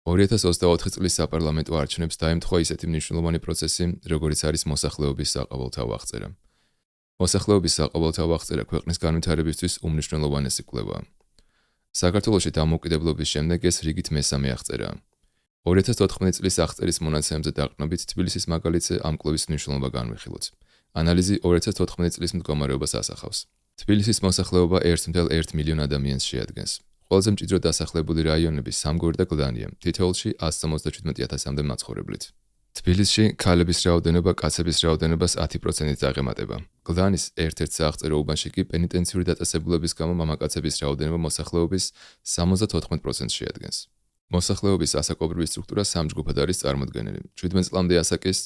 2024 წლის საპარლამენტო არჩევნებს დაემთხვა ისეთი მნიშვნელოვანი პროცესი, როგორიც არის მოსახლეობის საყოველთაო აღწერა. მოსახლეობის საყოველთაო აღწერა ქვეყნის განვითარებისთვის უმნიშვნელოვანესი კვლევაა. საქართველოში დამოუკიდებლობის შემდეგ ეს რიგით მესამე აღწერაა. 2014 წლის აღწერის მონაცემებზე დაყრდნობით თბილისის მაგალითზე ამ კვლევის მნიშვნელობა განვიხილოთ. ანალიზი 2014 წლის მდგომარეობას ასახავს. თბილისის მოსახლეობა 1,1 მილიონ ადამიანს შეადგენს. ყველაზე მჭიდრო დასახლებული რაიონები სამგორი და გლდანია, თითოეულში 177,000-მდე მაცხოვრებლით. თბილისში ქალების რაოდენობა კაცების რაოდენობას 10%-ით აღემატება. გლდანის ერთ-ერთ სააღწერო უბანში კი პენიტენციური დაწესებულების გამო მამაკაცების რაოდენობა მოსახლეობის 74%-ს შეადგენს. მოსახლეობის ასაკობრივი სტრუქტურა სამ ჯგუფად არის წარმოდგენილი. 17 წლამდე ასაკის,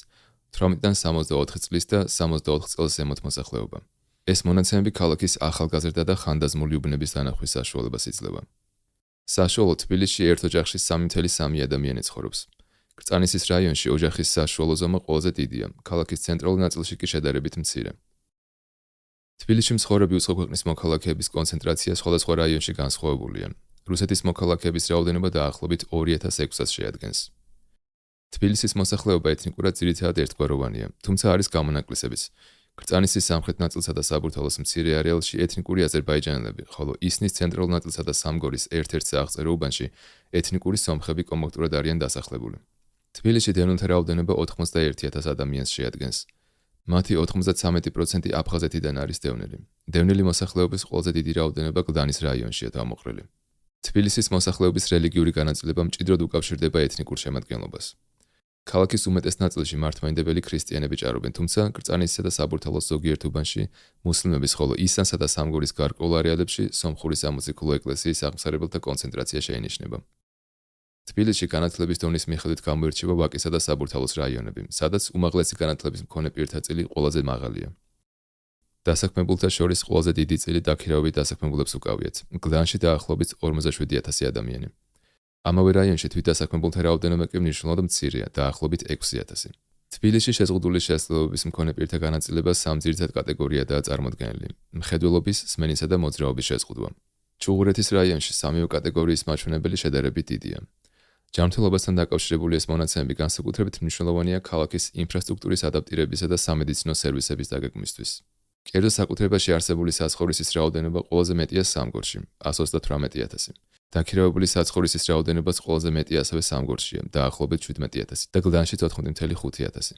18-დან 64 წლის და 64 წელს ზემოთ მოსახლეობა. ეს მონაცემები ქალაქის ახალგაზრდა და ხანდაზმული უბნების დანახვის საშუალებას იძლევა. საშუალოდ თბილისში ერთ ოჯახში 3,3 ადამიანი ცხოვრობს. კრწანისის რაიონში ოჯახის საშუალო ზომა ყველაზე დიდია, ქალაქის ცენტრალურ ნაწილში კი შედარებით მცირე. თბილისში მცხოვრები უცხო ქვეყნის მოქალაქეების კონცენტრაცია სხვადასხვა რაიონში განსხვავებულია. რუსეთის მოქალაქეების რაოდენობა დაახლოებით 2,600-ს შეადგენს. თბილისის მოსახლეობა ეთნიკურად ძირითადად ერთგვაროვანია, თუმცა არის გამონაკლისებიც. კრწანისის სამხრეთ ნაწილსა და საბურთალოს მცირე არეალში ეთნიკური აზერბაიჯანელები, ხოლო ისნის ცენტრალურ ნაწილსა და სამგორის ერთ-ერთ სააღწერო უბანში ეთნიკური სომხები კომპაქტურად არიან დასახლებული. თბილისში დევნილთა რაოდენობა 91,000 ადამიანს შეადგენს. მათი 93% აფხაზეთიდან არის დევნილი. დევნილი მოსახლეობის ყველაზე დიდი რაოდენობა გლდანის რაიონშია თავმოყრილი. თბილისის მოსახლეობის რელიგიური განაწილება მჭიდროდ უკავშირდება ეთნიკურ შემადგენლობას. ქალაქის უმეტეს ნაწილში მართლმადიდებელი ქრისტიანები ჭარობენ, თუმცა კრწანისისა და საბურთალოს ზოგიერთ უბანში მუსლიმების, ხოლო ისანსა და სამგორის გარკვეულ არეალებში სომხური სამოციქულო ეკლესიის აღმსარებელთა კონცენტრაცია შეინიშნება. თბილისში განათლების დონის მიხედვით გამოირჩევა ვაკისა და საბურთალოს რაიონები, სადაც უმაღლესი განათლების მქონე პირთა წილი ყველაზე მაღალია. დასაქმებულთა შორის ყველაზე დიდი წილი დაქირავებით დასაქმებულებს უკავიათ. გლდანში დაახლოებით 47,000 ადამიანი. ამავე რაიონში თვითდასაქმებულთა რაოდენობა კი მნიშვნელოვნად მცირეა, დაახლოებით 6,000. თბილისში შეზღუდული შესაძლებლობების მქონე პირთა განაწილება სამ ძირითად კატეგორიადაა წარმოდგენილი: მხედველობის, სმენისა და მოძრაობის შეზღუდვა. ჩუღურეთის რაიონში სამივე კატეგორიის მაჩვენებელი შედარებით დიდია. ჯანმრთელობასთან დაკავშირებული ეს მონაცემები განსაკუთრებით მნიშვნელოვანია ქალაქის ინფრასტრუქტურის ადაპტირებისა და სამედიცინო სერვისების დაგეგმვისთვის. კერძო საკუთრებაში არსებული საცხოვრისის რაოდენობა ყველაზე მეტია სამგორში, 138,000. დაქირავებული საცხოვრისის რაოდენობას ყველაზე მეტი ასევე სამგორშია, დაახლოებით 17,000 და გლდანში 14,500.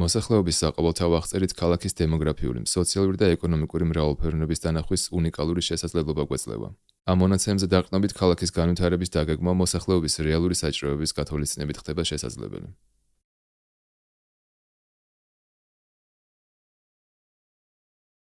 მოსახლეობის საყოველთაო აღწერით ქალაქის დემოგრაფიული, სოციალური და ეკონომიკური მრავალფეროვნების დანახვის უნიკალური შესაძლებლობა გვეძლევა. ამ მონაცემებზე დაყრდნობით ქალაქის განვითარების დაგეგმვა მოსახლეობის რეალური საჭიროებების გათვალისწინებით ხდება შესაძლებელი.